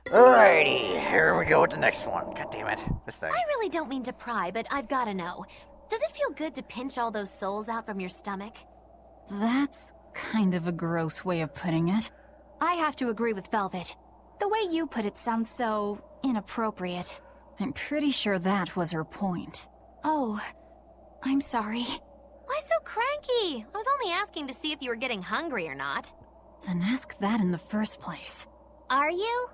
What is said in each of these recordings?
Alrighty, here we go with the next one. God damn it, this thing. I really don't mean to pry, but I've gotta know. Does it feel good to pinch all those souls out from your stomach? That's kind of a gross way of putting it. I have to agree with Velvet. The way you put it sounds so inappropriate. I'm pretty sure that was her point. Oh, I'm sorry. Why so cranky? I was only asking to see if you were getting hungry or not. Then ask that in the first place. Are you?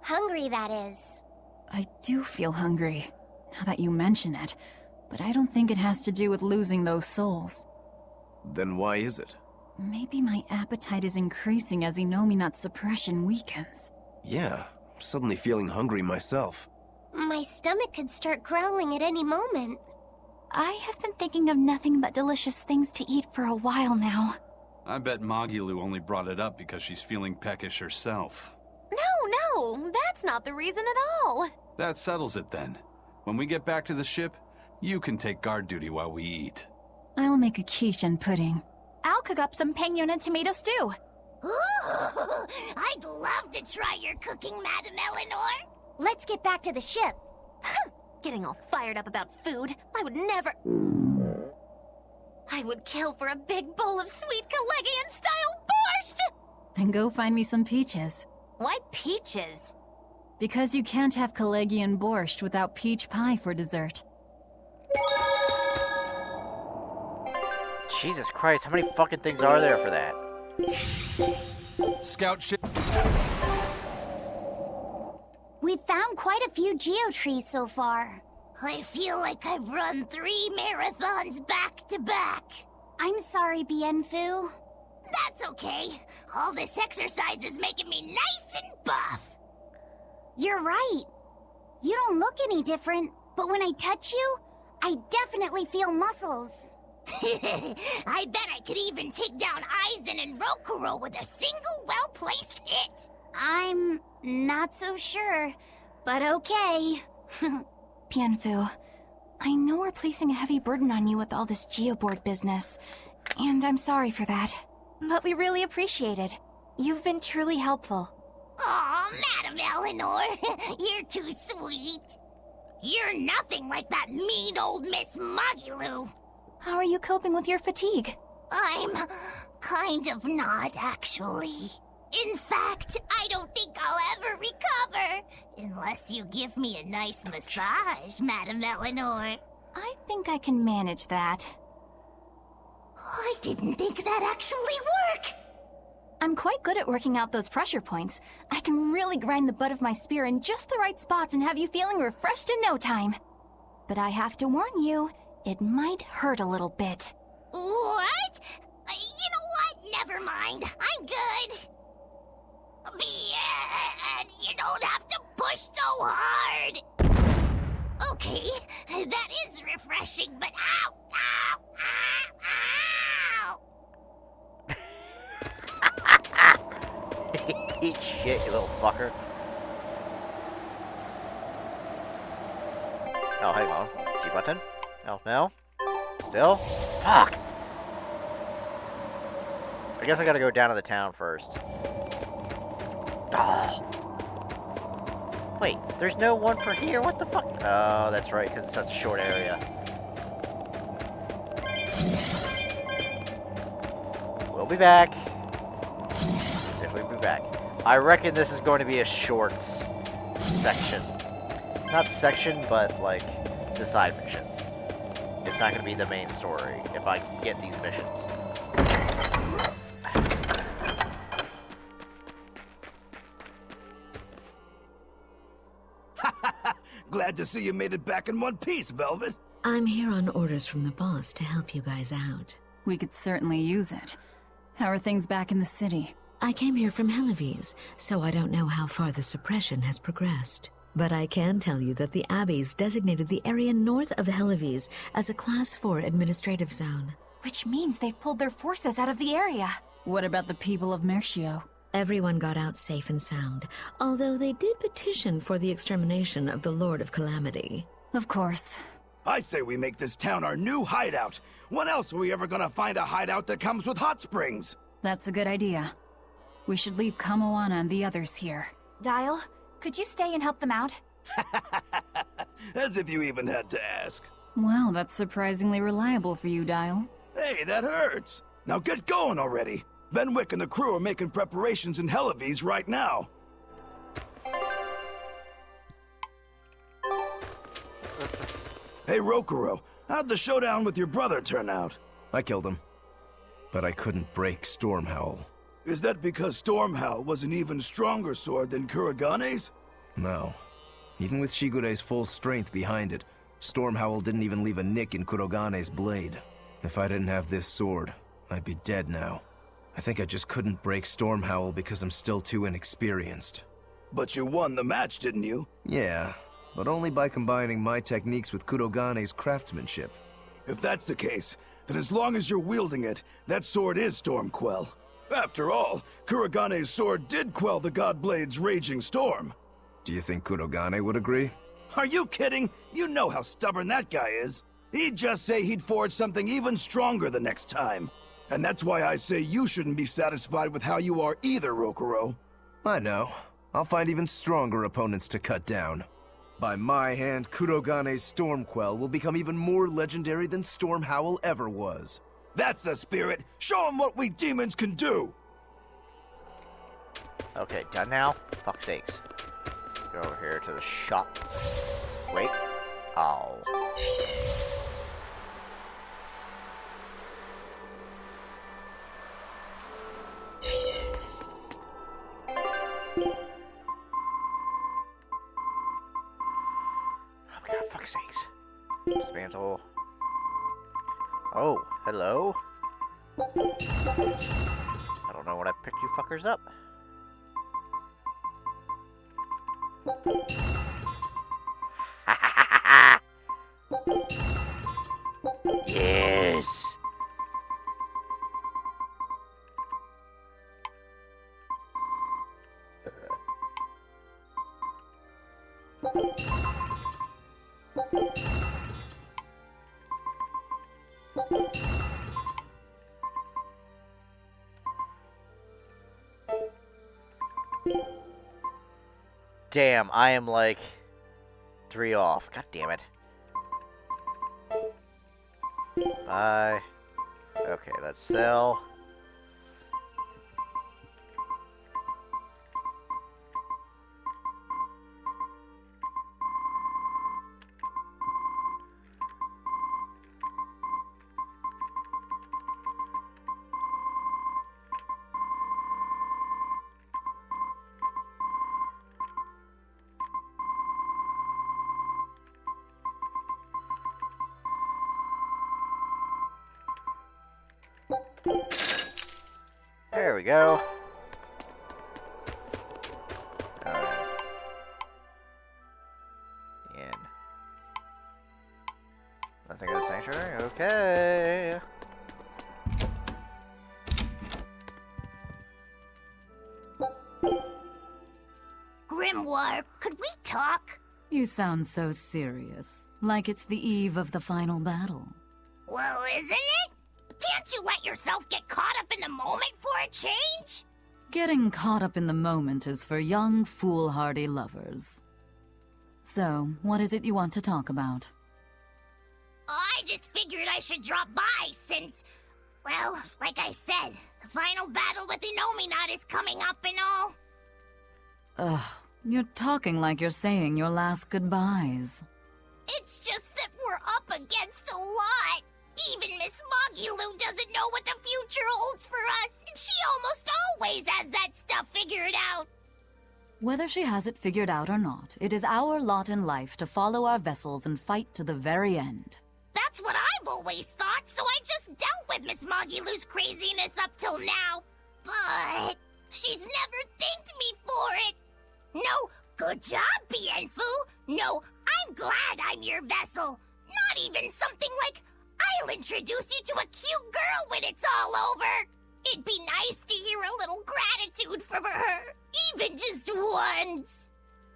Hungry, that is. I do feel hungry, now that you mention it, but I don't think it has to do with losing those souls. Then why is it? Maybe my appetite is increasing as Inominat's suppression weakens. Yeah, I'm suddenly feeling hungry myself. My stomach could start growling at any moment. I have been thinking of nothing but delicious things to eat for a while now. I bet Magilu only brought it up because she's feeling peckish herself. No, that's not the reason at all. That settles it then. When we get back to the ship, you can take guard duty while we eat. I'll make a quiche and pudding. I'll cook up some pinyon and tomato stew. Ooh, I'd love to try your cooking, Madam Eleanor. Let's get back to the ship. Getting all fired up about food. I would never... I would kill for a big bowl of sweet Kalegian-style borscht! Then go find me some peaches. Why peaches? Because you can't have Kalegian borscht without peach pie for dessert. Jesus Christ, how many fucking things are there for that? Scout ship. We've found quite a few geotrees so far. I feel like I've run 3 marathons back to back. I'm sorry, Bienfu. That's okay. All this exercise is making me nice and buff. You're right. You don't look any different, but when I touch you, I definitely feel muscles. I bet I could even take down Aizen and Rokuro with a single well-placed hit. I'm not so sure, but okay. Bienfu, I know we're placing a heavy burden on you with all this geoboard business, and I'm sorry for that. But we really appreciate it. You've been truly helpful. Aw, Madam Eleanor, you're too sweet. You're nothing like that mean old Miss Magilu. How are you coping with your fatigue? I'm kind of not, actually. In fact, I don't think I'll ever recover. Unless you give me a nice massage, Madam Eleanor. I think I can manage that. I didn't think that actually worked. I'm quite good at working out those pressure points. I can really grind the butt of my spear in just the right spots and have you feeling refreshed in no time. But I have to warn you, it might hurt a little bit. What? You know what? Never mind. I'm good. And you don't have to push so hard. Okay, that is refreshing, but ow, ow, ow, ow. Eat shit, you little fucker. Oh, hang on. G button? Oh, no? Still? Fuck! I guess I gotta go down to the town first. Oh. Wait, there's no one for here? What the fuck? Oh, that's right, because it's such a short area. We'll be back. Definitely be back. I reckon this is going to be a short section. Not section, but like the side missions. It's not going to be the main story if I get these missions. Glad to see you made it back in one piece, Velvet. I'm here on orders from the boss to help you guys out. We could certainly use it. How are things back in the city? I came here from Helives, so I don't know how far the suppression has progressed. But I can tell you that the Abbeys designated the area north of Helives as a Class 4 administrative zone. Which means they've pulled their forces out of the area. What about the people of Mercio? Everyone got out safe and sound, although they did petition for the extermination of the Lord of Calamity. Of course. I say we make this town our new hideout. When else are we ever gonna find a hideout that comes with hot springs? That's a good idea. We should leave Kamoana and the others here. Dial, Could you stay and help them out? As if you even had to ask. Wow, that's surprisingly reliable for you, Dial. Hey, that hurts. Now get going already. Benwick and the crew are making preparations in Helives right now. Hey, Rokuro, how'd the showdown with your brother turn out? I killed him. But I couldn't break Stormhowl. Is that because Stormhowl was an even stronger sword than Kuragane's? No. Even with Shigure's full strength behind it, Stormhowl didn't even leave a nick in Kurogane's blade. If I didn't have this sword, I'd be dead now. I think I just couldn't break Stormhowl because I'm still too inexperienced. But you won the match, didn't you? Yeah, but only by combining my techniques with Kurogane's craftsmanship. If that's the case, then as long as you're wielding it, that sword is Stormquell. After all, Kuragane's sword did quell the Godblade's raging storm. Do you think Kurogane would agree? Are you kidding? You know how stubborn that guy is. He'd just say he'd forge something even stronger the next time. And that's why I say you shouldn't be satisfied with how you are either, Rokuro. I know. I'll find even stronger opponents to cut down. By my hand, Kurogane's Stormquell will become even more legendary than Stormhowl ever was. That's the spirit. Show him what we demons can do. Okay, done now? Fuck's sakes. Go over here to the shop. Wait. Oh. Oh my god, fuck's sakes. Dismantle. Oh, hello? I don't know when I picked you fuckers up. Yes! Damn, I am like 3 off. God damn it. Buy. Okay, let's sell. There we go. In. Nothing in the sanctuary? Okay. Grimoire, could we talk? You sound so serious, like it's the eve of the final battle. Well, isn't it? Can't you let yourself get caught up in the moment for a change? Getting caught up in the moment is for young, foolhardy lovers. So, what is it you want to talk about? I just figured I should drop by since, well, like I said, the final battle with Inominat is coming up and all. Ugh, you're talking like you're saying your last goodbyes. It's just that we're up against a lot. Even Miss Mogulu doesn't know what the future holds for us, and she almost always has that stuff figured out. Whether she has it figured out or not, it is our lot in life to follow our vessels and fight to the very end. That's what I've always thought, so I just dealt with Miss Mogulu's craziness up till now. But she's never thanked me for it. No, good job, Bienfu. No, I'm glad I'm your vessel. Not even something like, I'll introduce you to a cute girl when it's all over. It'd be nice to hear a little gratitude from her, even just once.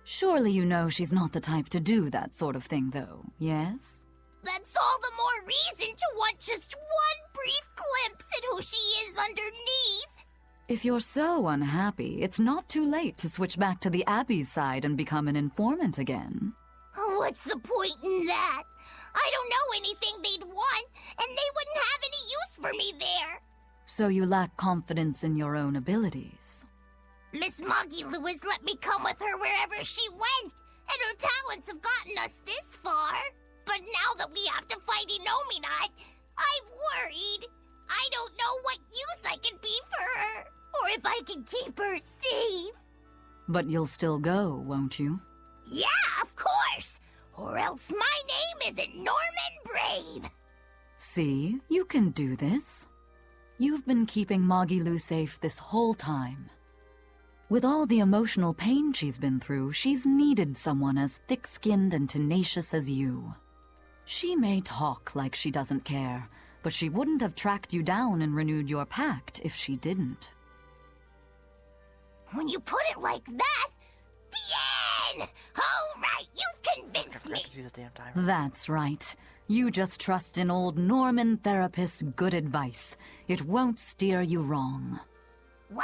Surely you know she's not the type to do that sort of thing, though, yes? That's all the more reason to want just one brief glimpse at who she is underneath. If you're so unhappy, it's not too late to switch back to the Abbey's side and become an informant again. What's the point in that? I don't know anything they'd want, and they wouldn't have any use for me there. So you lack confidence in your own abilities. Miss Moggy Lewis let me come with her wherever she went, and her talents have gotten us this far. But now that we have to fight Inominat, I'm worried. I don't know what use I can be for her, or if I can keep her safe. But you'll still go, won't you? Yeah, of course! Or else my name isn't Norman Brave! See, you can do this. You've been keeping Moggy Lou safe this whole time. With all the emotional pain she's been through, she's needed someone as thick-skinned and tenacious as you. She may talk like she doesn't care, but she wouldn't have tracked you down and renewed your pact if she didn't. When you put it like that, Bien! All right, you've convinced me. To do the damn timer. That's right. You just trust in old Norman therapist's good advice. It won't steer you wrong. Wow,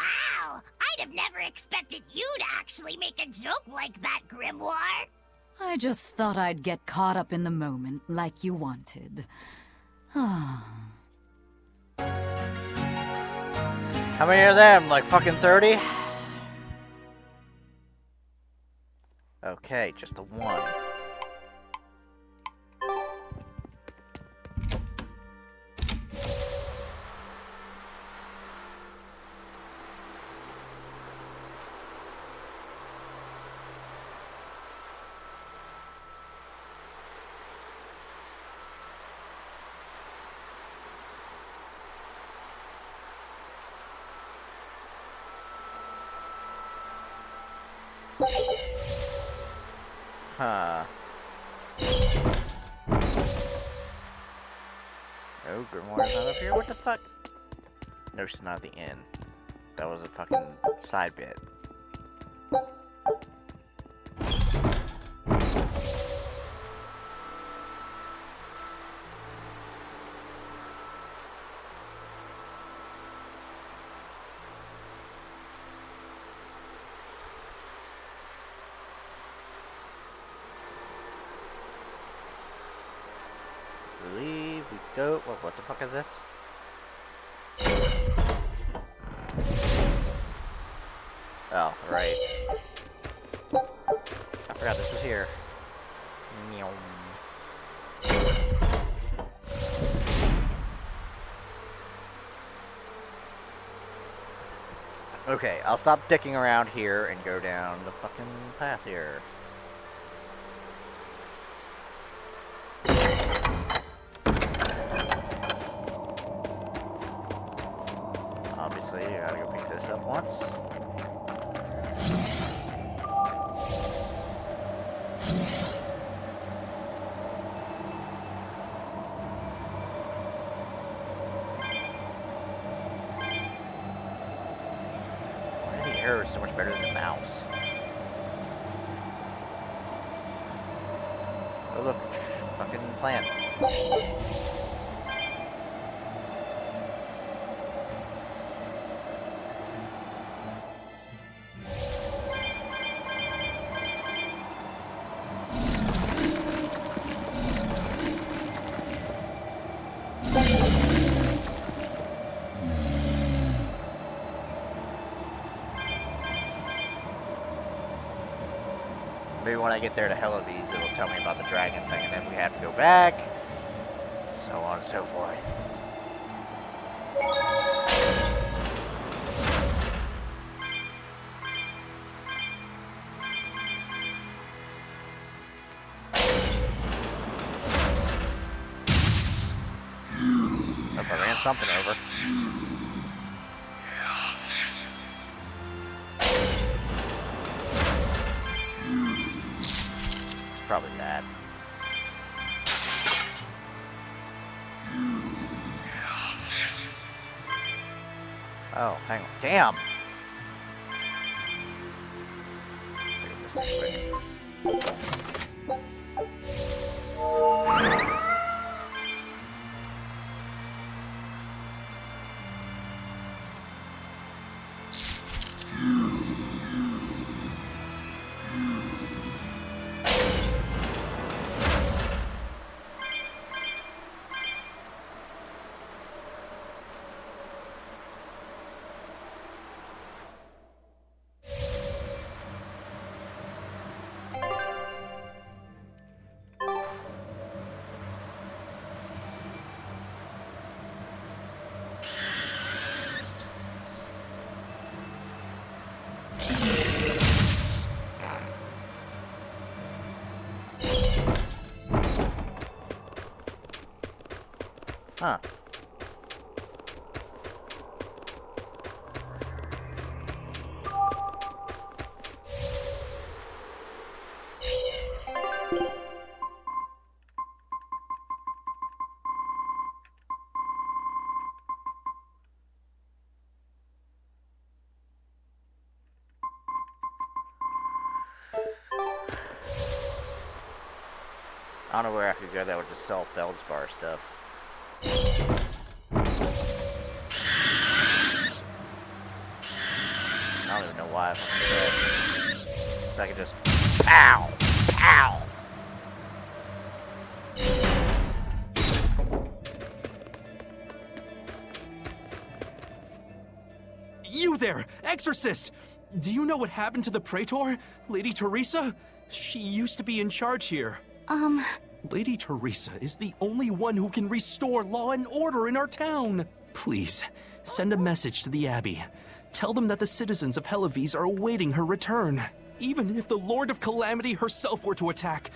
I'd have never expected you to actually make a joke like that, Grimoire. I just thought I'd get caught up in the moment like you wanted. How many are them? Like fucking 30? Okay, just the one. Huh. No, Grimoire's not up here? What the fuck? No, she's not at the inn. That was a fucking side bit. Leave, we go. What the fuck is this? Oh, right. I forgot this was here. Meow. Okay, I'll stop dicking around here and go down the fucking path here. Obviously, you gotta go pick this up once. Why are the arrows so much better than the mouse? Oh look, fucking plant. Maybe when I get there to Helives, it'll tell me about the dragon thing, and then we have to go back. So on and so forth. Hope I ran something over. Probably that. Oh, hang on. Damn! Pick up this thing quick. Huh. I don't know where I could go that would just sell Feldspar stuff. I don't even know why I fucking did that. So I could just... Pow! Pow! You there, Exorcist! Do you know what happened to the Praetor? Lady Teresa? She used to be in charge here. Lady Teresa is the only one who can restore law and order in our town. Please, send a message to the Abbey. Tell them that the citizens of Helives are awaiting her return. Even if the Lord of Calamity herself were to attack,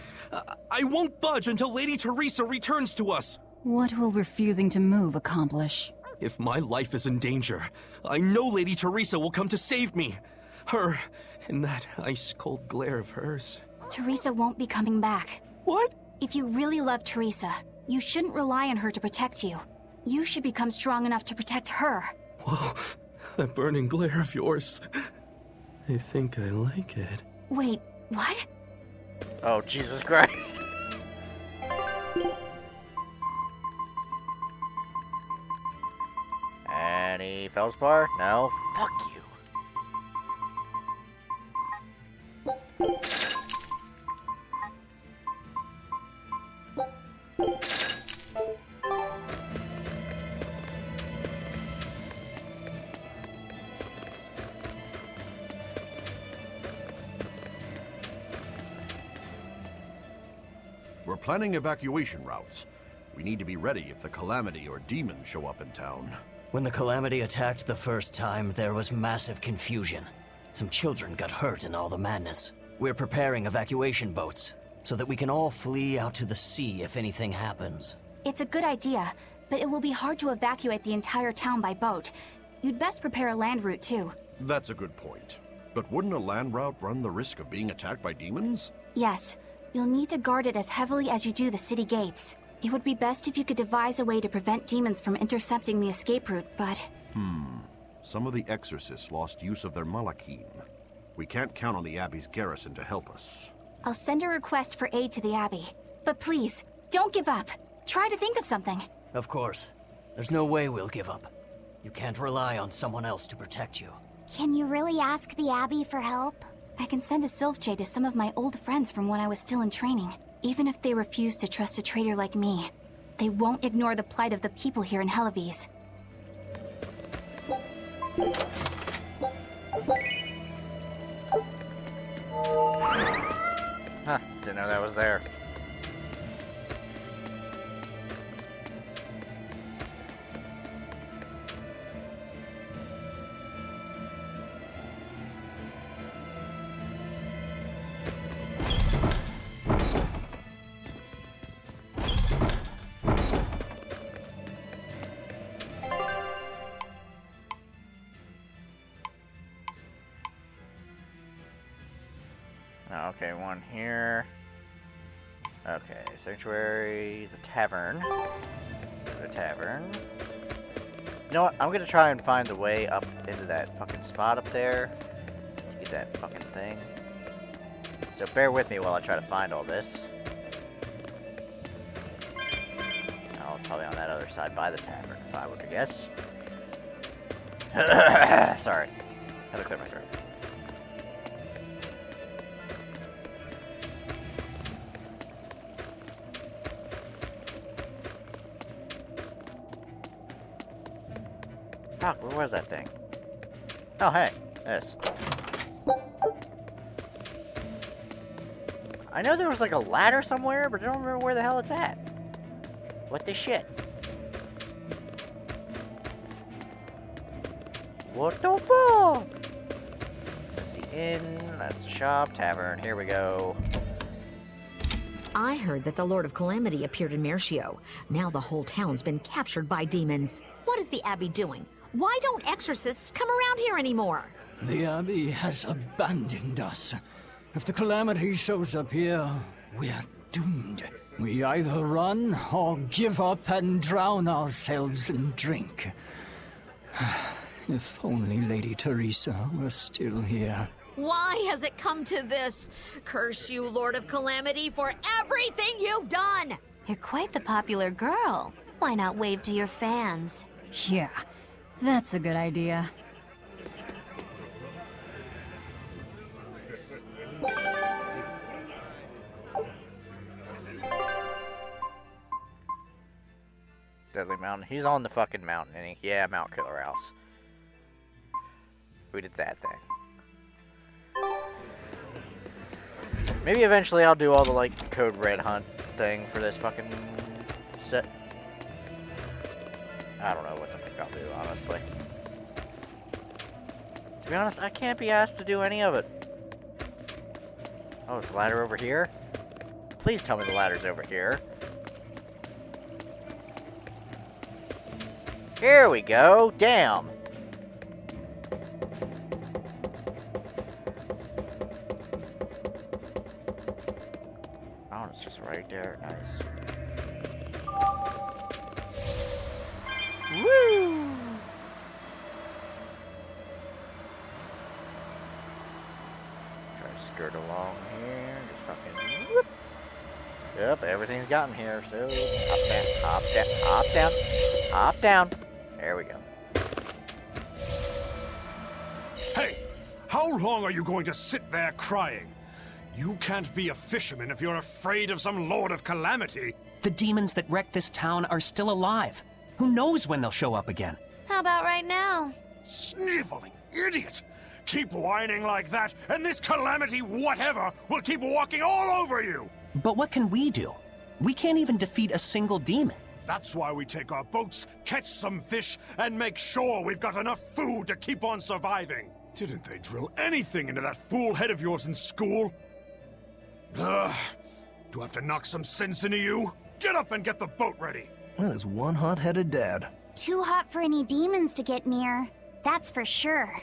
I won't budge until Lady Teresa returns to us. What will refusing to move accomplish? If my life is in danger, I know Lady Teresa will come to save me. Her, in that ice-cold glare of hers. Teresa won't be coming back. What? If you really love Teresa, you shouldn't rely on her to protect you. You should become strong enough to protect her. Whoa, that burning glare of yours. I think I like it. Wait, what? Oh, Jesus Christ. Any Feldspar? No? Fuck you. We're planning evacuation routes. We need to be ready if the Calamity or demons show up in town. When the Calamity attacked the first time, there was massive confusion. Some children got hurt in all the madness. We're preparing evacuation boats, so that we can all flee out to the sea if anything happens. It's a good idea, but it will be hard to evacuate the entire town by boat. You'd best prepare a land route, too. That's a good point. But wouldn't a land route run the risk of being attacked by demons? Yes. You'll need to guard it as heavily as you do the city gates. It would be best if you could devise a way to prevent demons from intercepting the escape route, but... Some of the exorcists lost use of their malachim. We can't count on the Abbey's garrison to help us. I'll send a request for aid to the Abbey. But please, don't give up. Try to think of something. Of course. There's no way we'll give up. You can't rely on someone else to protect you. Can you really ask the Abbey for help? I can send a Sylph to some of my old friends from when I was still in training. Even if they refuse to trust a traitor like me, they won't ignore the plight of the people here in Helives. Huh, didn't know that was there. Okay, one here. Okay, sanctuary, the tavern. The tavern. You know what? I'm gonna try and find the way up into that fucking spot up there to get that fucking thing. So bear with me while I try to find all this. Oh, it's probably on that other side by the tavern, if I were to guess. Sorry. Had to clear my throat. Fuck, where was that thing? Oh, hey. This. I know there was like a ladder somewhere, but I don't remember where the hell it's at. What the shit? What the fuck? That's the inn, that's the shop, tavern, here we go. I heard that the Lord of Calamity appeared in Mercio. Now the whole town's been captured by demons. What is the Abbey doing? Why don't exorcists come around here anymore? The Abbey has abandoned us. If the Calamity shows up here, we're doomed. We either run or give up and drown ourselves in drink. If only Lady Teresa were still here. Why has it come to this? Curse you, Lord of Calamity, for everything you've done! You're quite the popular girl. Why not wave to your fans? Yeah, that's a good idea. Deadly Mountain. He's on the fucking mountain, and yeah, Mount Killer House. We did that thing. Maybe eventually I'll do all the, like, Code Red Hunt thing for this fucking set. I don't know what the fuck I'll do, honestly. To be honest, I can't be asked to do any of it. Oh, is the ladder over here? Please tell me the ladder's over here. Here we go. Damn. Oh, it's just right there. Nice. Woo! Try to skirt along here. Just fucking whoop. Yep, everything's gotten here. So hop down, hop down, hop down, hop down. There we go. Hey, how long are you going to sit there crying? You can't be a fisherman if you're afraid of some Lord of Calamity. The demons that wrecked this town are still alive. Who knows when they'll show up again? How about right now? Sniveling idiot! Keep whining like that, and this Calamity whatever will keep walking all over you! But what can we do? We can't even defeat a single demon. That's why we take our boats, catch some fish, and make sure we've got enough food to keep on surviving. Didn't they drill anything into that fool head of yours in school? Ugh. Do I have to knock some sense into you? Get up and get the boat ready. That is one hot-headed dad. Too hot for any demons to get near. That's for sure.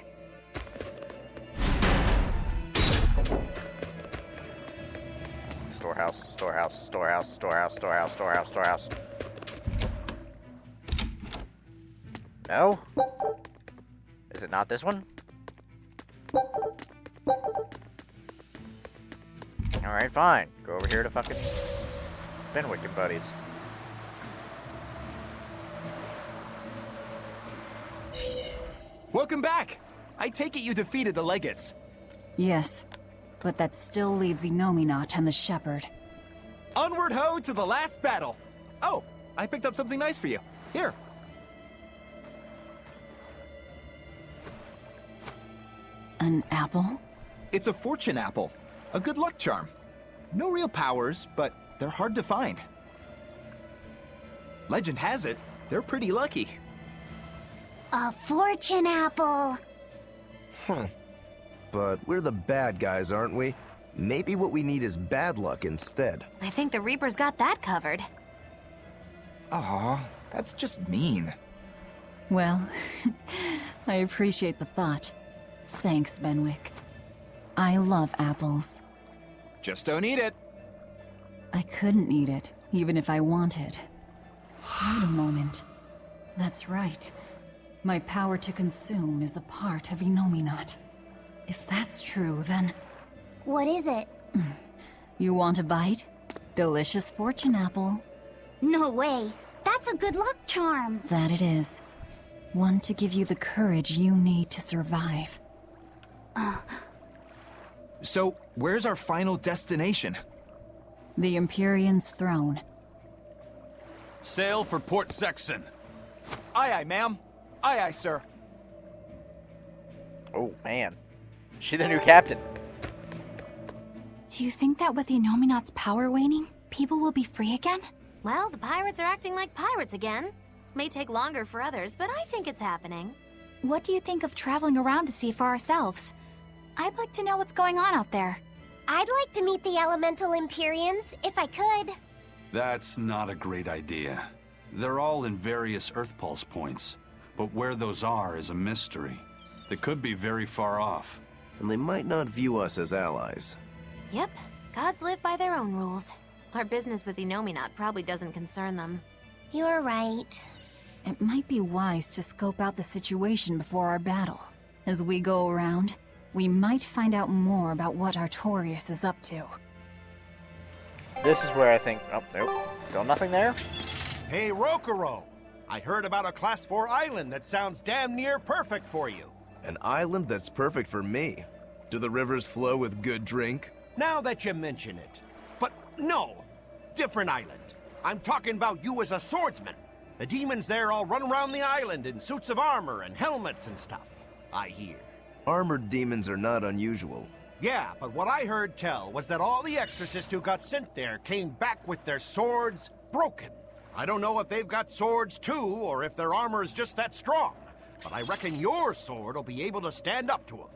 Storehouse, storehouse, storehouse, storehouse, storehouse, storehouse, storehouse. No? Is it not this one? Alright, fine. Go over here to fucking Benwick and buddies. Welcome back! I take it you defeated the Legates. Yes, but that still leaves Inominat and the Shepherd. Onward ho to the last battle! Oh, I picked up something nice for you. Here. An apple? It's a fortune apple. A good luck charm. No real powers, but they're hard to find. Legend has it, they're pretty lucky. A fortune apple. But we're the bad guys, aren't we? Maybe what we need is bad luck instead. I think the Reaper's got that covered. Aw, that's just mean. Well, I appreciate the thought. Thanks, Benwick. I love apples. Just don't eat it. I couldn't eat it, even if I wanted. Wait a moment. That's right. My power to consume is a part of Inominat. If that's true, then... What is it? You want a bite? Delicious fortune apple. No way. That's a good luck charm. That it is. One to give you the courage you need to survive. So, where's our final destination? The Empyrean's throne. Sail for Port Zexon. Aye, aye, ma'am. Aye, aye, sir. Oh, man. Is she the new captain? Do you think that with Inominat's power waning, people will be free again? Well, the pirates are acting like pirates again. May take longer for others, but I think it's happening. What do you think of traveling around to see for ourselves? I'd like to know what's going on out there. I'd like to meet the Elemental Empyreans, if I could. That's not a great idea. They're all in various Earth Pulse points, but where those are is a mystery. They could be very far off. And they might not view us as allies. Yep, gods live by their own rules. Our business with Inominat probably doesn't concern them. You're right. It might be wise to scope out the situation before our battle. As we go around, we might find out more about what Artorias is up to. This is where I think... Oh, nope. Still nothing there? Hey, Rokuro! I heard about a Class 4 island that sounds damn near perfect for you. An island that's perfect for me. Do the rivers flow with good drink? Now that you mention it. But no! Different island. I'm talking about you as a swordsman. The demons there all run around the island in suits of armor and helmets and stuff, I hear. Armored demons are not unusual. Yeah, but what I heard tell was that all the exorcists who got sent there came back with their swords broken. I don't know if they've got swords too, or if their armor is just that strong, but I reckon your sword will be able to stand up to them.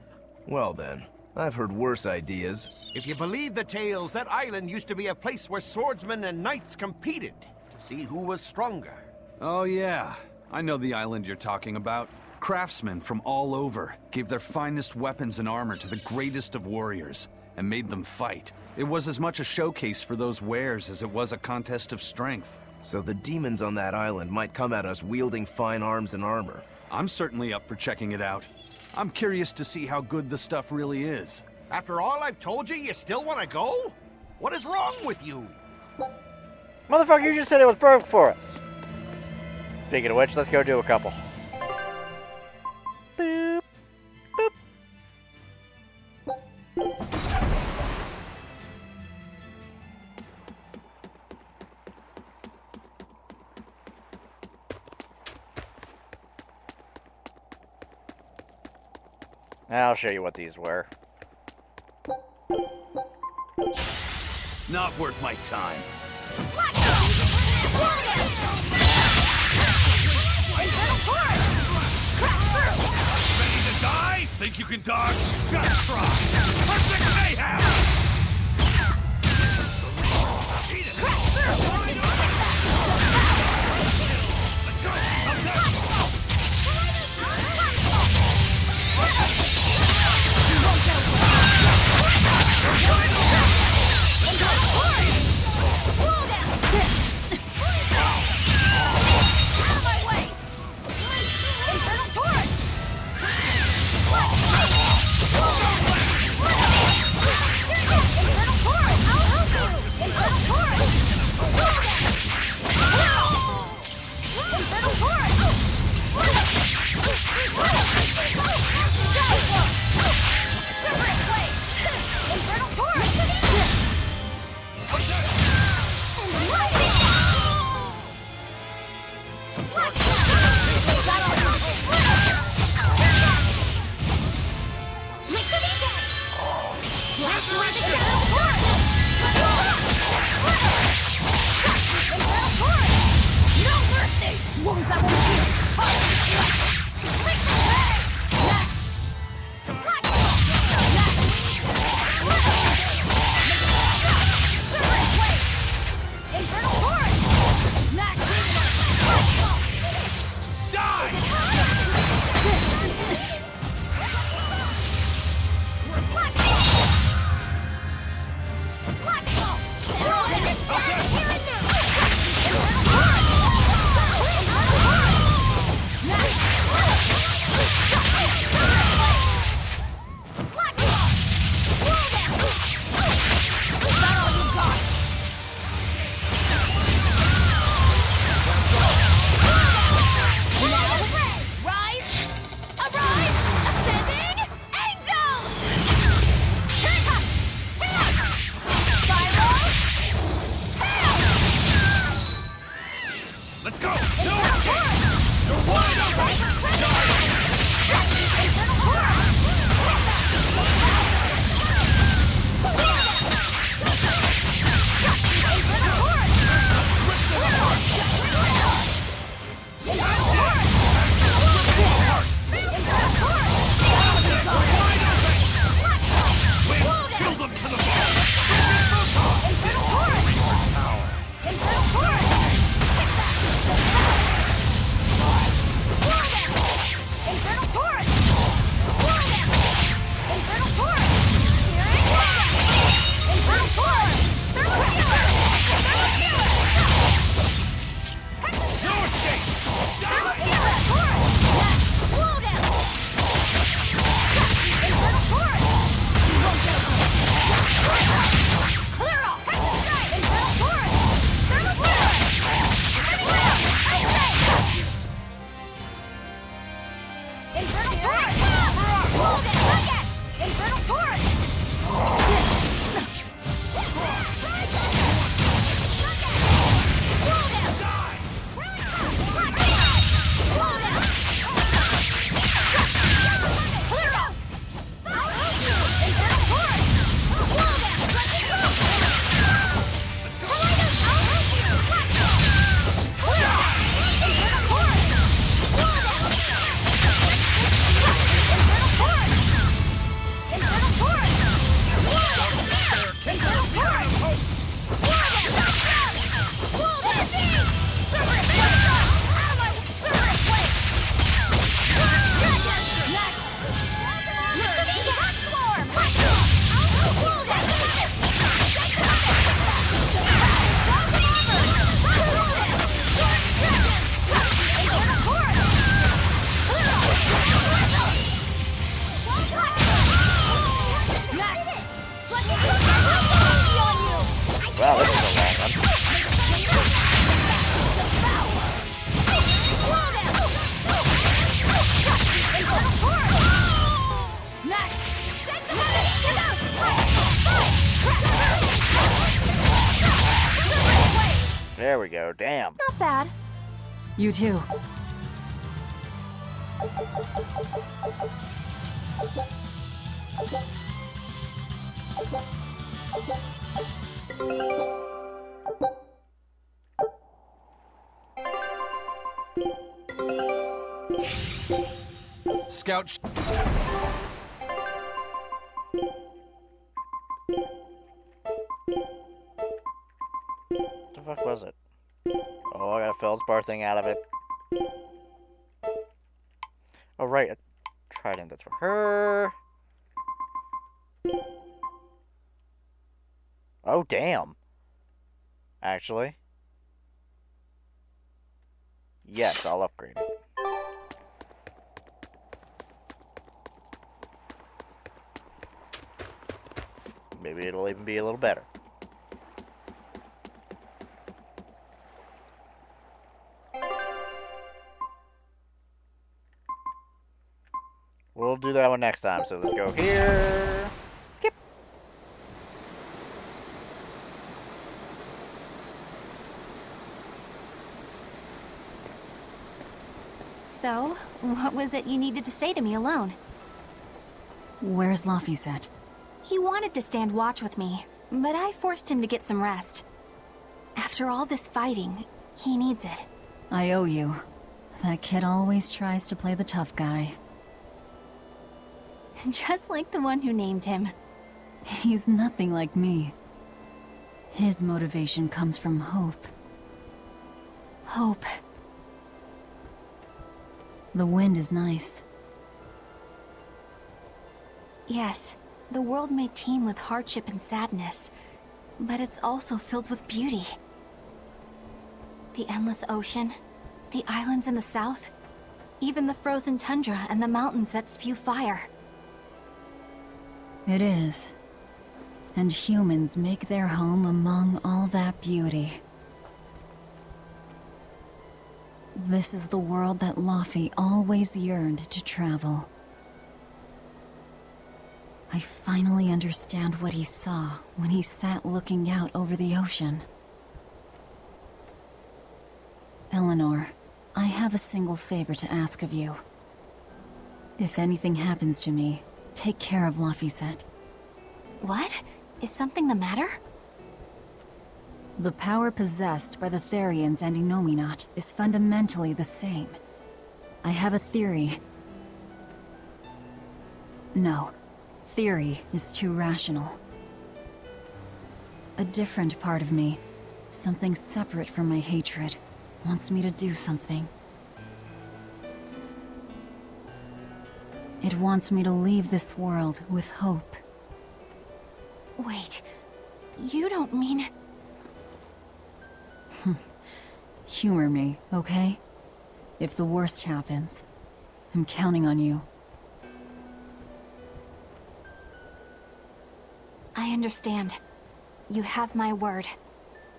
Well then, I've heard worse ideas. If you believe the tales, that island used to be a place where swordsmen and knights competed to see who was stronger. Oh yeah, I know the island you're talking about. Craftsmen from all over gave their finest weapons and armor to the greatest of warriors and made them fight. It was as much a showcase for those wares as it was a contest of strength. So the demons on that island might come at us wielding fine arms and armor. I'm certainly up for checking it out. I'm curious to see how good the stuff really is. After all I've told you, you still want to go? What is wrong with you? Motherfucker, you just said it was broke for us. Speaking of which, let's go do a couple. Boop. Boop. I'll show you what these were. Not worth my time. Ready to die? Think you can dodge? Just try. Perfect mayhem! There we go. Damn. Not bad. You too. Scout. What the fuck was it? Oh, I got a feldspar thing out of it. Oh, right. A trident. That's for her. Oh, damn. Actually. Yes, I'll upgrade it. Maybe it'll even be a little better. We'll do that one next time. So let's go here. Skip. So, what was it you needed to say to me alone? Where's Laphicet? He wanted to stand watch with me, but I forced him to get some rest. After all this fighting, he needs it. I owe you. That kid always tries to play the tough guy. Just like the one who named him. He's nothing like me. His motivation comes from hope. Hope. The wind is nice. Yes, the world may teem with hardship and sadness, but it's also filled with beauty. The endless ocean, the islands in the south, even the frozen tundra and the mountains that spew fire. It is. And humans make their home among all that beauty. This is the world that Laphi always yearned to travel. I finally understand what he saw when he sat looking out over the ocean. Eleanor, I have a single favor to ask of you. If anything happens to me, take care of Laphicet. What? Is something the matter? The power possessed by the Therians and Innominat is fundamentally the same. I have a theory. No, theory is too rational. A different part of me, something separate from my hatred, wants me to do something. It wants me to leave this world with hope. Wait, you don't mean... Humor me, okay? If the worst happens, I'm counting on you. I understand. You have my word.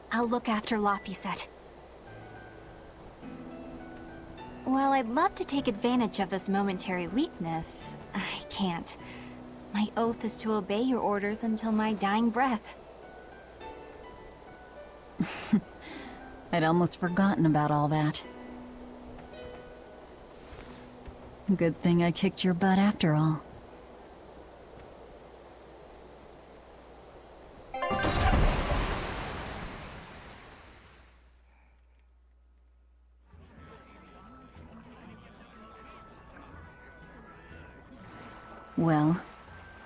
I'll look after Laphicet. While I'd love to take advantage of this momentary weakness, I can't. My oath is to obey your orders until my dying breath. I'd almost forgotten about all that. Good thing I kicked your butt after all. Well,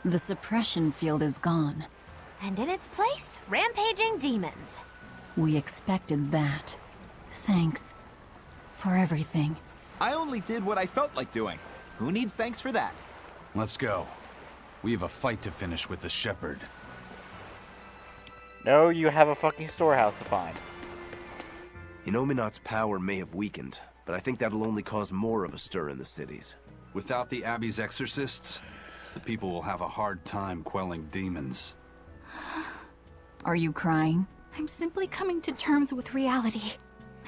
the suppression field is gone. And in its place, rampaging demons. We expected that. Thanks for everything. I only did what I felt like doing. Who needs thanks for that? Let's go. We have a fight to finish with the Shepherd. No, you have a fucking storehouse to find. Innominat's power may have weakened, but I think that'll only cause more of a stir in the cities. Without the Abbey's exorcists, the people will have a hard time quelling demons. Are you crying? I'm simply coming to terms with reality.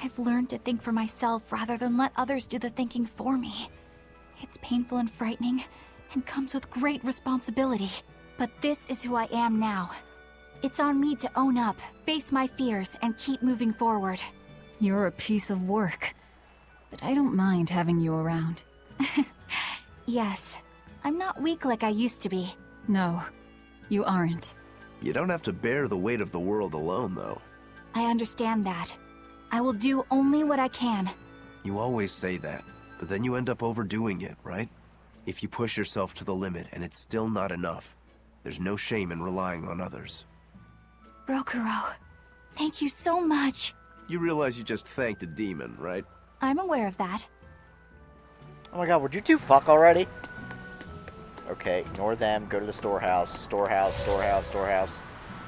I've learned to think for myself rather than let others do the thinking for me. It's painful and frightening, and comes with great responsibility. But this is who I am now. It's on me to own up, face my fears, and keep moving forward. You're a piece of work, but I don't mind having you around. Yes, I'm not weak like I used to be. No, you aren't. You don't have to bear the weight of the world alone, though. I understand that. I will do only what I can. You always say that, but then you end up overdoing it, right? If you push yourself to the limit and it's still not enough, there's no shame in relying on others. Rokuro, thank you so much. You realize you just thanked a demon, right? I'm aware of that. Oh my god, would you two fuck already? Okay, ignore them, go to the storehouse. Storehouse.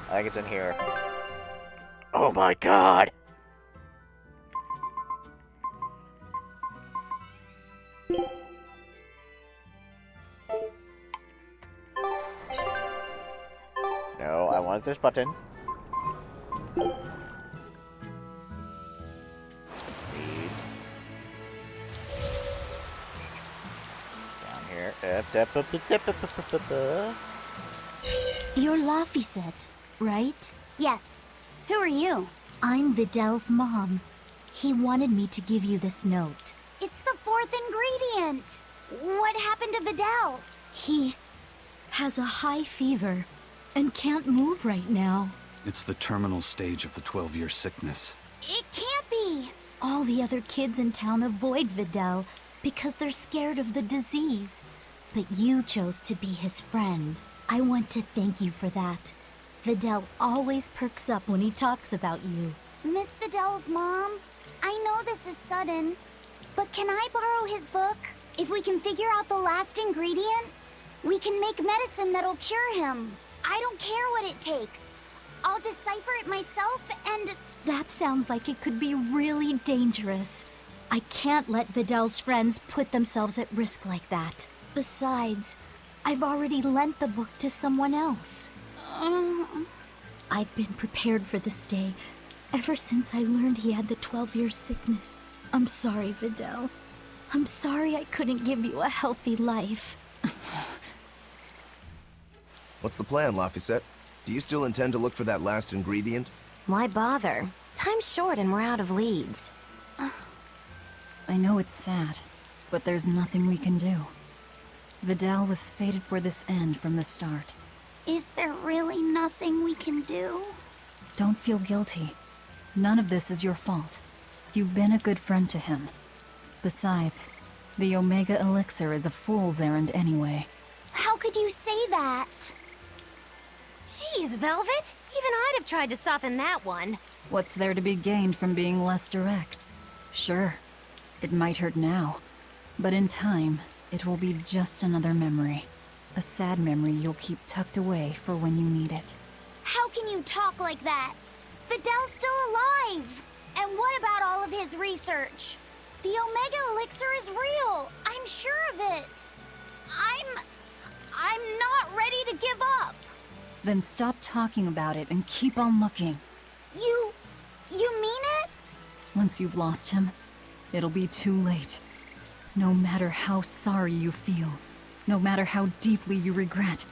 I think it's in here. Oh my god! No, I want this button. You're Laphicet, right? Yes. Who are you? I'm Vidal's mom. He wanted me to give you this note. It's the fourth ingredient. What happened to Vidal? He has a high fever and can't move right now. It's the terminal stage of the 12-year sickness. It can't be. All the other kids in town avoid Vidal because they're scared of the disease. But you chose to be his friend. I want to thank you for that. Vidal always perks up when he talks about you. Miss Vidal's mom, I know this is sudden, but can I borrow his book? If we can figure out the last ingredient, we can make medicine that'll cure him. I don't care what it takes. I'll decipher it myself and... That sounds like it could be really dangerous. I can't let Vidal's friends put themselves at risk like that. Besides, I've already lent the book to someone else. I've been prepared for this day ever since I learned he had the 12-year sickness. I'm sorry, Vidal. I'm sorry I couldn't give you a healthy life. What's the plan, Laphicet? Do you still intend to look for that last ingredient? Why bother? Time's short and we're out of leads. I know it's sad, but there's nothing we can do. Vidal was fated for this end from the start. Is there really nothing we can do? Don't feel guilty. None of this is your fault. You've been a good friend to him. Besides, the Omega Elixir is a fool's errand anyway. How could you say that? Jeez, Velvet! Even I'd have tried to soften that one. What's there to be gained from being less direct? Sure, it might hurt now, but in time, it will be just another memory. A sad memory you'll keep tucked away for when you need it. How can you talk like that? Vidal's still alive! And what about all of his research? The Omega Elixir is real! I'm sure of it! I'm not ready to give up! Then stop talking about it and keep on looking. You mean it? Once you've lost him, it'll be too late. No matter how sorry you feel, no matter how deeply you regret,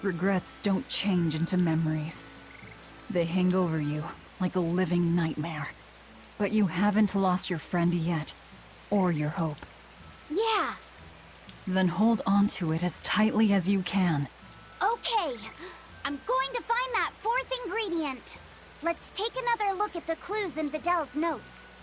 regrets don't change into memories. They hang over you like a living nightmare. But you haven't lost your friend yet, or your hope. Yeah. Then hold on to it as tightly as you can. Okay. I'm going to find that fourth ingredient. Let's take another look at the clues in Vidal's notes.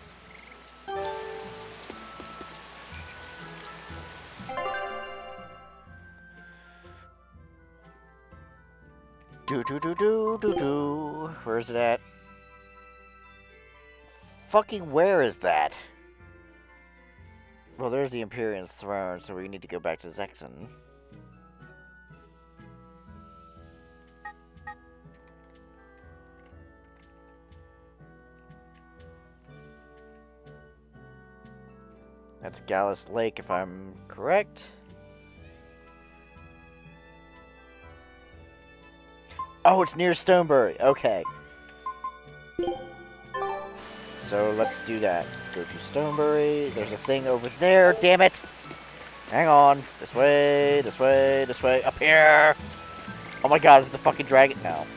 Where's it at? Fucking where is that? Well, there's the Empyrean's throne, so we need to go back to Zexen. That's Gallus Lake, if I'm correct. Oh, it's near Stonebury. Okay. So let's do that. Go to Stonebury. There's a thing over there. Damn it! Hang on. This way, this way, this way. Up here! Oh my god, is it the fucking dragon? No.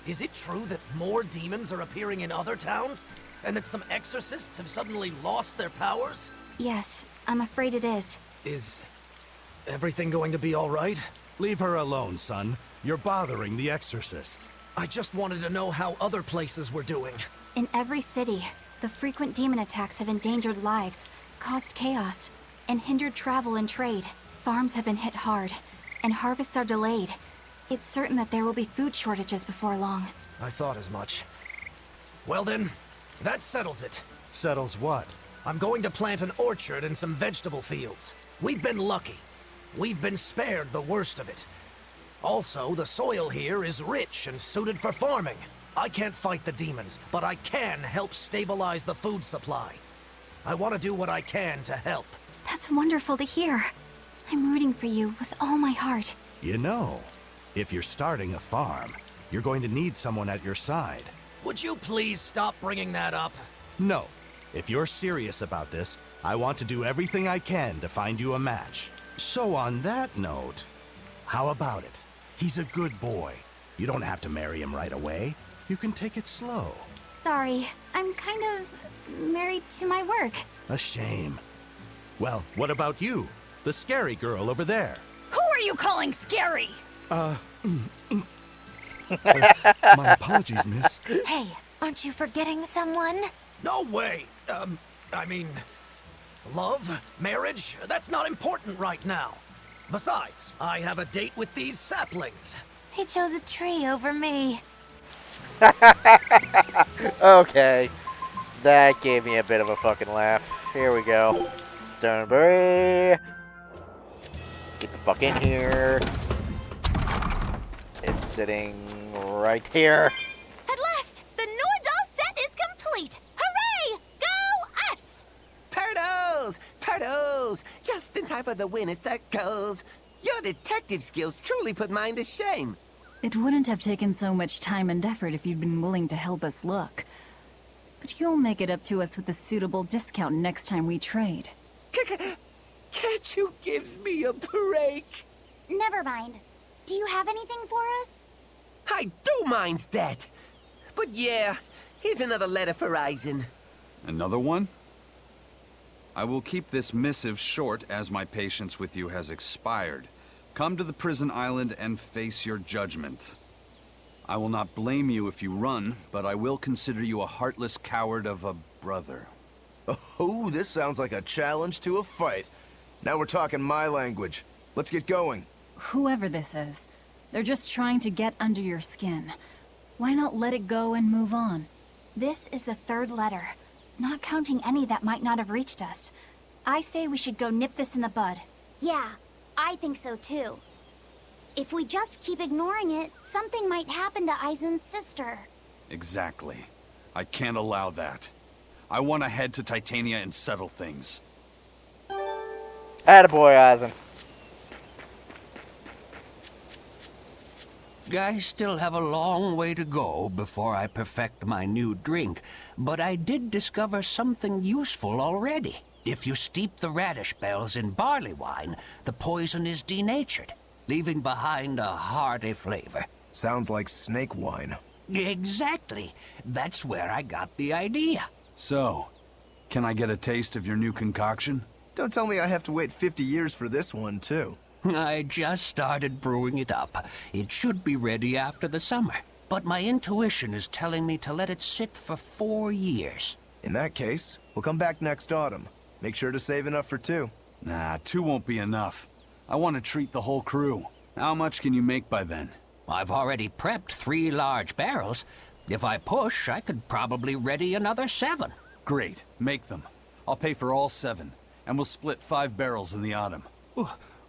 Is it true that more demons are appearing in other towns? And that some exorcists have suddenly lost their powers? Yes, I'm afraid it is. Is everything going to be all right? Leave her alone, son. You're bothering the exorcists. I just wanted to know how other places were doing. In every city, the frequent demon attacks have endangered lives, caused chaos, and hindered travel and trade. Farms have been hit hard, and harvests are delayed. It's certain that there will be food shortages before long. I thought as much. Well then, that settles it. Settles what? I'm going to plant an orchard and some vegetable fields. We've been lucky. We've been spared the worst of it. Also, the soil here is rich and suited for farming. I can't fight the demons, but I can help stabilize the food supply. I want to do what I can to help. That's wonderful to hear. I'm rooting for you with all my heart. You know, if you're starting a farm, you're going to need someone at your side. Would you please stop bringing that up? No. If you're serious about this, I want to do everything I can to find you a match. So on that note, how about it? He's a good boy. You don't have to marry him right away. You can take it slow. Sorry, I'm kind of married to my work. A shame. Well, what about you? The scary girl over there. Who are you calling scary? My apologies, miss. Hey, aren't you forgetting someone? No way! Love? Marriage? That's not important right now. Besides, I have a date with these saplings. He chose a tree over me. Okay. That gave me a bit of a fucking laugh. Here we go. Stoneberry. Get the fuck in here. It's sitting right here. At last, the Nordahl set is complete. Hooray! Go us! Turtles! Turtles! Just in time for the winter circles. Your detective skills truly put mine to shame. It wouldn't have taken so much time and effort if you'd been willing to help us look. But you'll make it up to us with a suitable discount next time we trade. Can't you give me a break? Never mind. Do you have anything for us? I do mind that. But yeah, here's another letter for Eisen. Another one? I will keep this missive short as my patience with you has expired. Come to the prison island and face your judgment. I will not blame you if you run, but I will consider you a heartless coward of a brother. Oh, this sounds like a challenge to a fight. Now we're talking my language. Let's get going. Whoever this is, they're just trying to get under your skin. Why not let it go and move on? This is the third letter, not counting any that might not have reached us. I say we should go nip this in the bud. Yeah, I think so too. If we just keep ignoring it, something might happen to Eisen's sister. Exactly. I can't allow that. I want to head to Titania and settle things. Attaboy, Eisen. I still have a long way to go before I perfect my new drink, but I did discover something useful already. If you steep the radish bells in barley wine, the poison is denatured, leaving behind a hearty flavor. Sounds like snake wine. Exactly. That's where I got the idea. So, can I get a taste of your new concoction? Don't tell me I have to wait 50 years for this one, too. I just started brewing it up. It should be ready after the summer. But my intuition is telling me to let it sit for 4 years. In that case, we'll come back next autumn. Make sure to save enough for 2. Nah, 2 won't be enough. I want to treat the whole crew. How much can you make by then? I've already prepped 3 large barrels. If I push, I could probably ready another 7. Great. Make them. I'll pay for all 7. And we'll split 5 barrels in the autumn.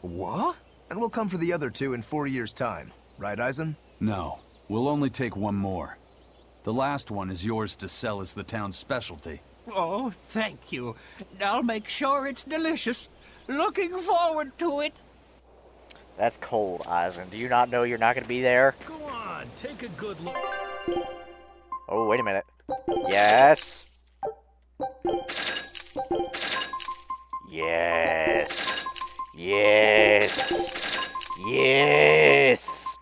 What? And we'll come for the other 2 in 4 years' time. Right, Eisen? No. We'll only take 1 more. The last one is yours to sell as the town's specialty. Oh, thank you. I'll make sure it's delicious. Looking forward to it. That's cold, Eisen. Do you not know you're not going to be there? Go on, take a good look. Oh, wait a minute. Yes. Yes. Yes. Yes.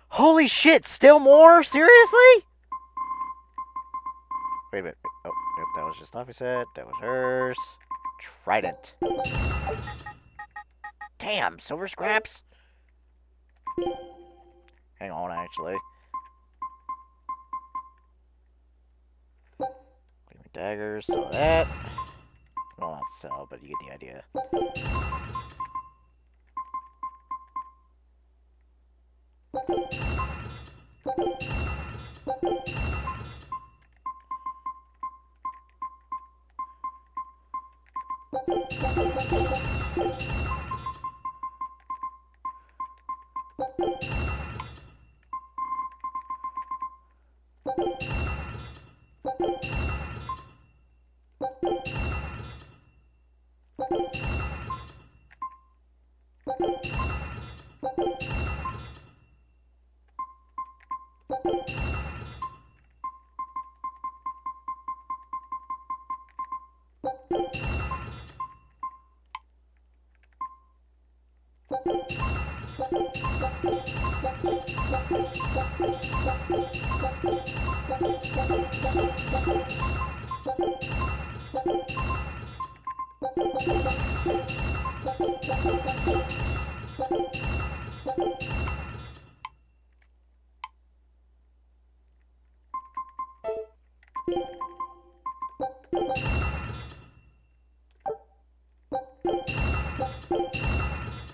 Holy shit, still more? Seriously? Wait a minute. Oh, nope, that was just Opposite. That was hers. Trident. Damn, silver scraps? Hang on, actually. Gleaming daggers, sell that. Well, not sell, but you get the idea.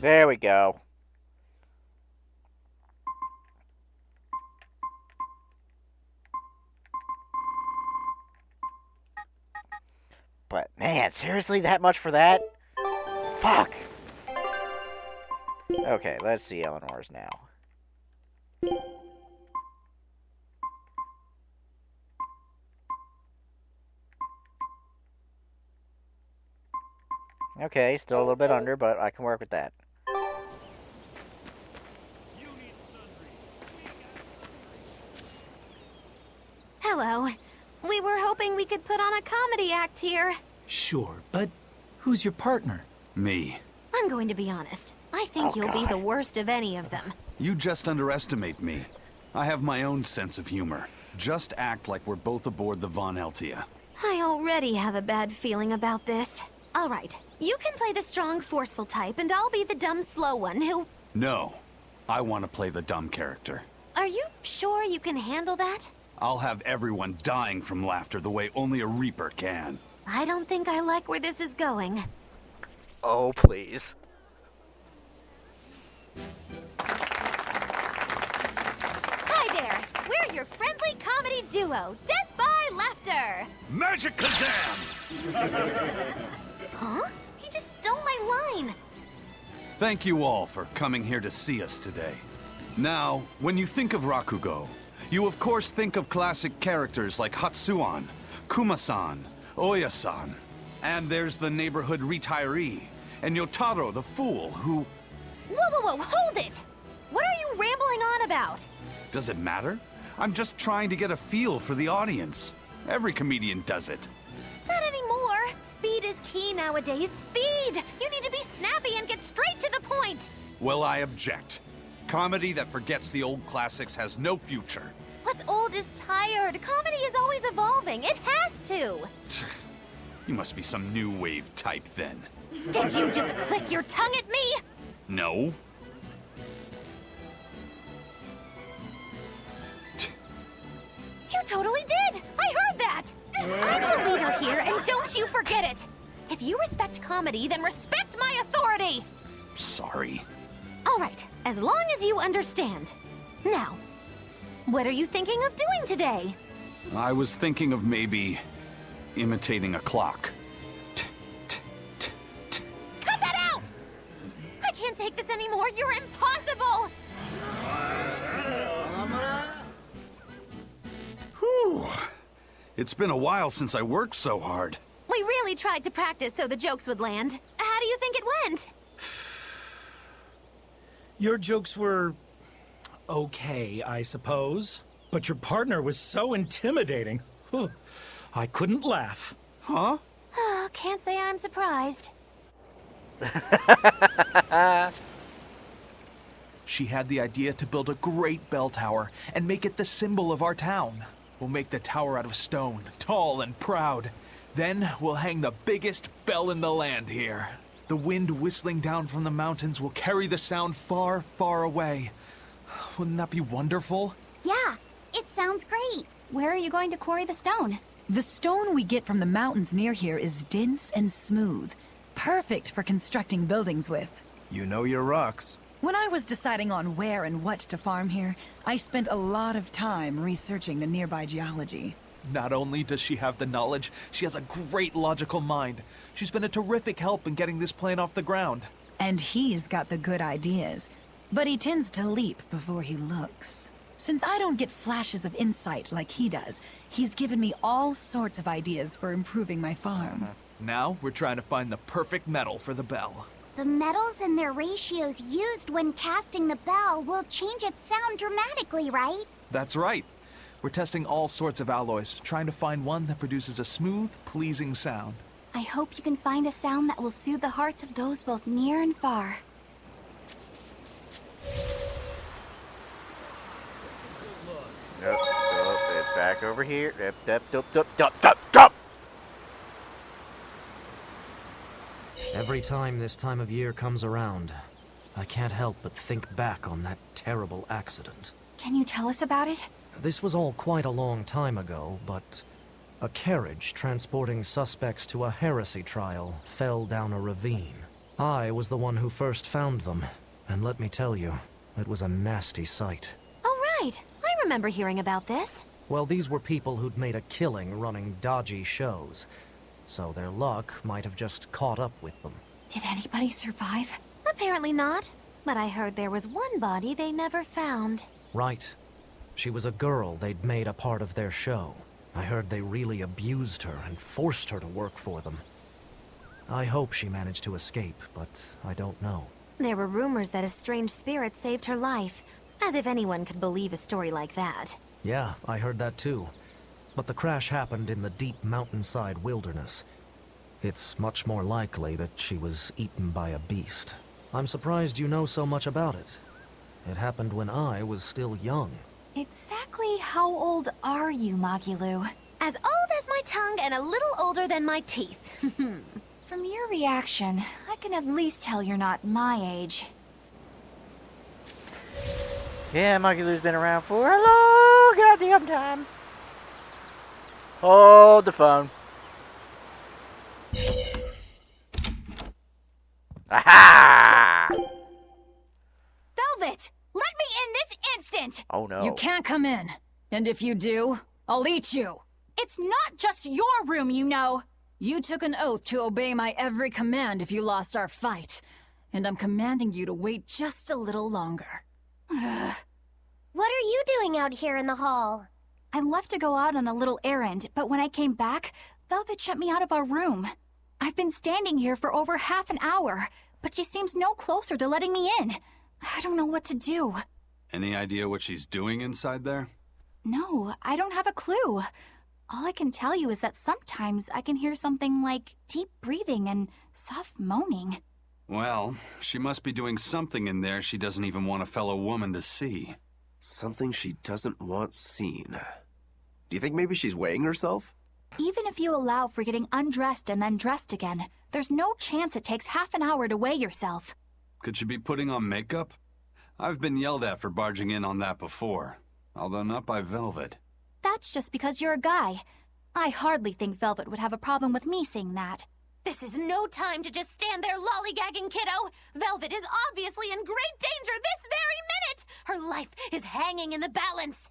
There we go. But, man, seriously, that much for that? Fuck! Okay, let's see Eleanor's now. Okay, still a little bit under, but I can work with that. Hello. We were hoping we could put on a comedy act here. Sure, but who's your partner? Me. I'm going to be honest. I think you'll be the worst of any of them. You just underestimate me. I have my own sense of humor. Just act like we're both aboard the Von Eltia. I already have a bad feeling about this. All right, you can play the strong, forceful type, and I'll be the dumb, slow one who... No. I want to play the dumb character. Are you sure you can handle that? I'll have everyone dying from laughter the way only a Reaper can. I don't think I like where this is going. Oh, please. Hi there. We're your friendly comedy duo, Death by Laughter. Magic Kazam! Huh? He just stole my line. Thank you all for coming here to see us today. Now, when you think of Rakugo, you of course think of classic characters like Hatsuan, Kuma-san, Oya-san, and there's the neighborhood retiree, and Yotaro the fool who... Whoa, hold it! What are you rambling on about? Does it matter? I'm just trying to get a feel for the audience. Every comedian does it. Not anymore. Speed is key nowadays. Speed! You need to be snappy and get straight to the point. Well, I object. Comedy that forgets the old classics has no future. What's old is tired. Comedy is always evolving. It has to. You must be some new wave type then. Did you just click your tongue at me? No. You totally did! I heard that! I'm the leader here, and don't you forget it! If you respect comedy, then respect my authority! Sorry. All right, as long as you understand. Now, what are you thinking of doing today? I was thinking of maybe imitating a clock. Cut that out! I can't take this anymore. You're impossible! Whew. It's been a while since I worked so hard. We really tried to practice so the jokes would land. How do you think it went? Your jokes were okay, I suppose. But your partner was so intimidating. Whew. I couldn't laugh. Huh? Can't say I'm surprised. She had the idea to build a great bell tower and make it the symbol of our town. We'll make the tower out of stone, tall and proud. Then we'll hang the biggest bell in the land here. The wind whistling down from the mountains will carry the sound far, far away. Wouldn't that be wonderful? Yeah, it sounds great. Where are you going to quarry the stone? The stone we get from the mountains near here is dense and smooth. Perfect for constructing buildings with. You know your rocks. When I was deciding on where and what to farm here, I spent a lot of time researching the nearby geology. Not only does she have the knowledge, she has a great logical mind. She's been a terrific help in getting this plan off the ground. And he's got the good ideas, but he tends to leap before he looks. Since I don't get flashes of insight like he does, he's given me all sorts of ideas for improving my farm. Now we're trying to find the perfect metal for the bell. The metals and their ratios used when casting the bell will change its sound dramatically, right? That's right. We're testing all sorts of alloys, trying to find one that produces a smooth, pleasing sound. I hope you can find a sound that will soothe the hearts of those both near and far. Nope, it's back over here. Every time this time of year comes around, I can't help but think back on that terrible accident. Can you tell us about it? This was all quite a long time ago, but a carriage transporting suspects to a heresy trial fell down a ravine. I was the one who first found them, and let me tell you, it was a nasty sight. Oh, right. I remember hearing about this. Well, these were people who'd made a killing running dodgy shows, so their luck might have just caught up with them. Did anybody survive? Apparently not, but I heard there was one body they never found. Right. She was a girl they'd made a part of their show. I heard they really abused her and forced her to work for them. I hope she managed to escape, but I don't know. There were rumors that a strange spirit saved her life, as if anyone could believe a story like that. Yeah, I heard that too. But the crash happened in the deep mountainside wilderness. It's much more likely that she was eaten by a beast. I'm surprised you know so much about it. It happened when I was still young. Exactly how old are you, Magilu? As old as my tongue and a little older than my teeth. From your reaction, I can at least tell you're not my age. Yeah, Magilu's been around for a long goddamn time. Hold the phone. Aha! Velvet! Let me in this instant! Oh no. You can't come in. And if you do, I'll eat you. It's not just your room, you know. You took an oath to obey my every command if you lost our fight. And I'm commanding you to wait just a little longer. What are you doing out here in the hall? I left to go out on a little errand, but when I came back, Velvet shut me out of our room. I've been standing here for over half an hour, but she seems no closer to letting me in. I don't know what to do. Any idea what she's doing inside there? No, I don't have a clue. All I can tell you is that sometimes I can hear something like deep breathing and soft moaning. Well, she must be doing something in there she doesn't even want a fellow woman to see. Something she doesn't want seen. Do you think maybe she's weighing herself? Even if you allow for getting undressed and then dressed again, there's no chance it takes half an hour to weigh yourself. Could she be putting on makeup? I've been yelled at for barging in on that before, although not by Velvet. That's just because you're a guy. I hardly think Velvet would have a problem with me seeing that. This is no time to just stand there lollygagging, kiddo. Velvet is obviously in great danger this very minute. Her life is hanging in the balance.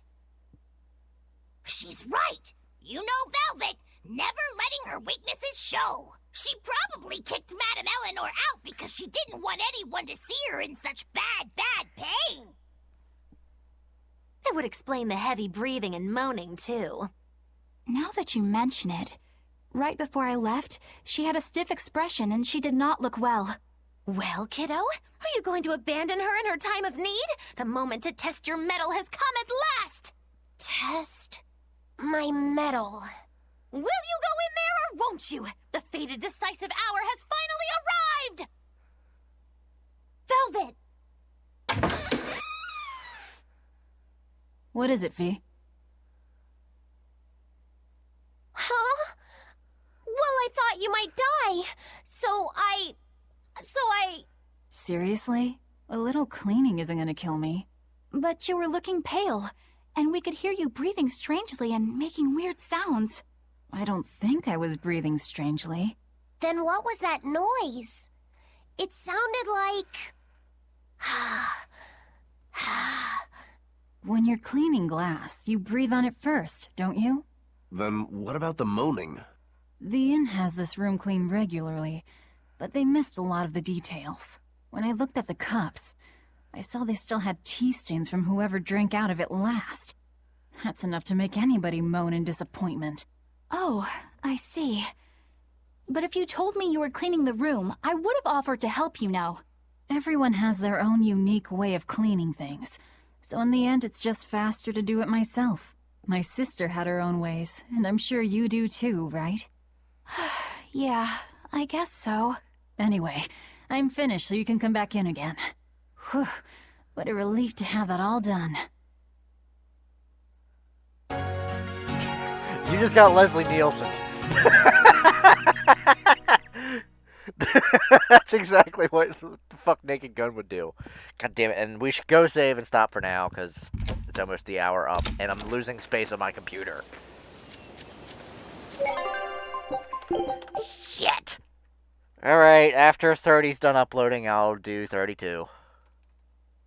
She's right. You know Velvet, never letting her weaknesses show. She probably kicked Matt and Eleanor out because she didn't want anyone to see her in such bad pain. That would explain the heavy breathing and moaning, too. Now that you mention it, Right before I left, she had a stiff expression and she did not look well. Well, kiddo, are you going to abandon her in her time of need? The moment to test your mettle has come at last! Test my mettle. Will you go in there or won't you? The fated decisive hour has finally arrived! Velvet! What is it, V? Huh? Well, I thought you might die. So I... Seriously? A little cleaning isn't gonna kill me. But you were looking pale, and we could hear you breathing strangely and making weird sounds. I don't think I was breathing strangely. Then what was that noise? It sounded like... When you're cleaning glass, you breathe on it first, don't you? Then what about the moaning? The inn has this room cleaned regularly, but they missed a lot of the details. When I looked at the cups, I saw they still had tea stains from whoever drank out of it last. That's enough to make anybody moan in disappointment. Oh, I see. But if you told me you were cleaning the room, I would have offered to help you now. Everyone has their own unique way of cleaning things, so in the end it's just faster to do it myself. My sister had her own ways, and I'm sure you do too, right? Yeah, I guess so. Anyway, I'm finished so you can come back in again. Whew, what a relief to have that all done. You just got Leslie Nielsen. That's exactly what the fuck Naked Gun would do. God damn it. And we should go save and stop for now, because it's almost the hour up, and I'm losing space on my computer. Shit. Alright, after 30's done uploading, I'll do 32.